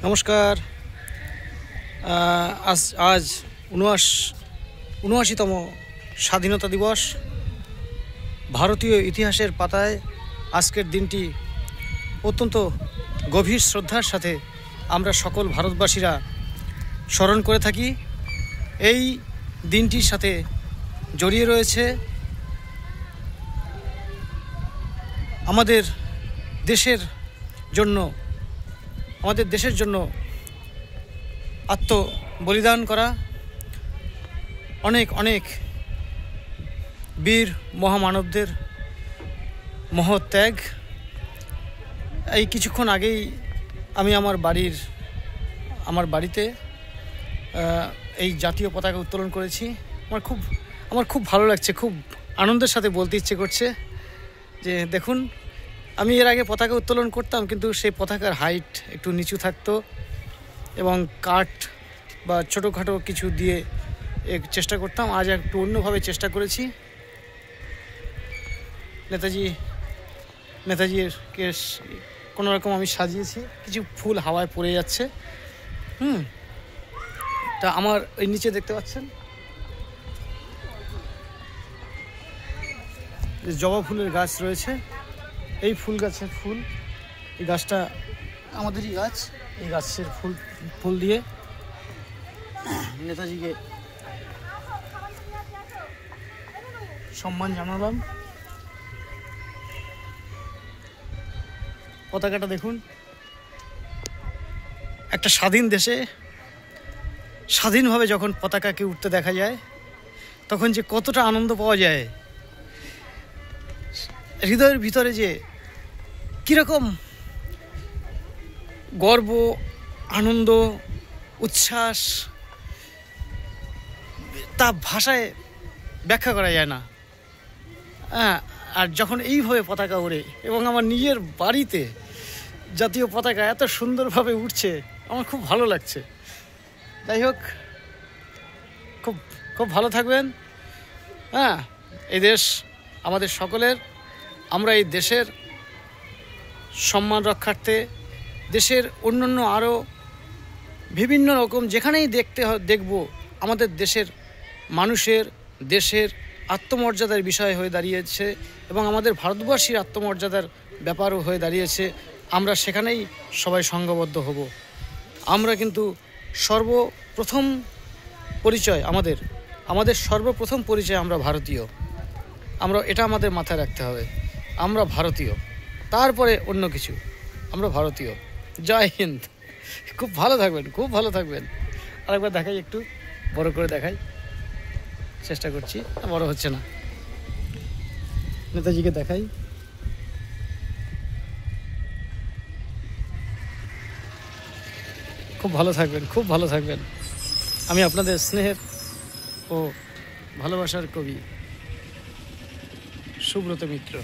নমস্কার। আজ ৭৯তম স্বাধীনতা দিবস। ভারতীয় ইতিহাসের পাতায় আজকের দিনটি অত্যন্ত গভীর শ্রদ্ধার সাথে আমরা সকল ভারতবাসীরা স্মরণ করে থাকি। এই দিনটির সাথে জড়িয়ে রয়েছে আমাদের দেশের জন্য আত্মবলিদান করা অনেক বীর মহামানবদের মহৎ ত্যাগ। এই কিছুক্ষণ আগেই আমি আমার বাড়িতে এই জাতীয় পতাকা উত্তোলন করেছি। আমার খুব ভালো লাগছে, খুব আনন্দের সাথে বলতে ইচ্ছে করছে যে দেখুন, আমি এর আগে পতাকা উত্তোলন করতাম, কিন্তু সেই পতাকার হাইট একটু নিচু থাকতো এবং কাঠ বা ছোটোখাটো কিছু দিয়ে চেষ্টা করতাম। আজ একটু অন্যভাবে চেষ্টা করেছি। নেতাজির কেস কোনোরকম আমি সাজিয়েছি, কিছু ফুল হাওয়ায় পড়ে যাচ্ছে। তা আমার ওই নিচে দেখতে পাচ্ছেন জবা ফুলের গাছ রয়েছে। এই এই গাছটা আমাদেরই গাছ। এই গাছের ফুল দিয়ে নেতাজিকে সম্মান জানালাম। পতাকাটা দেখুন, একটা স্বাধীন দেশে স্বাধীনভাবে যখন পতাকাকে উঠতে দেখা যায় তখন যে কতটা আনন্দ পাওয়া যায়, হৃদয়ের ভিতরে যে কীরকম গর্ব, আনন্দ, উচ্ছ্বাস, তা ভাষায় ব্যাখ্যা করা যায় না। আর যখন এইভাবে পতাকা ওড়ে এবং আমার নিজের বাড়িতে জাতীয় পতাকা এত সুন্দরভাবে উঠছে, আমার খুব ভালো লাগছে। যাই হোক, খুব ভালো থাকবেন। এই দেশ আমাদের সকলের। আমরা এই দেশের সম্মান রক্ষার্থে, দেশের অন্যান্য আরও বিভিন্ন রকম যেখানেই দেখব আমাদের দেশের মানুষের দেশের আত্মমর্যাদার বিষয় হয়ে দাঁড়িয়েছে এবং আমাদের ভারতবর্ষীর আত্মমর্যাদার ব্যাপারও হয়ে দাঁড়িয়েছে। আমরা সেখানেই সবাই সংঘবদ্ধ হব। আমরা কিন্তু সর্বপ্রথম পরিচয় আমরা ভারতীয়। এটা আমাদের মাথায় রাখতে হবে। আমরা ভারতীয়, তারপরে অন্য কিছু। আমরা ভারতীয়। জয় হিন্দ। খুব ভালো থাকবেন। আরেকবার দেখাই, একটু বড় করে দেখাই, চেষ্টা করছি, বড় হচ্ছে না। নেতাজিকে দেখাই। খুব ভালো থাকবেন। আমি আপনাদের স্নেহের ও ভালোবাসার কবি সুব্রত মিত্র।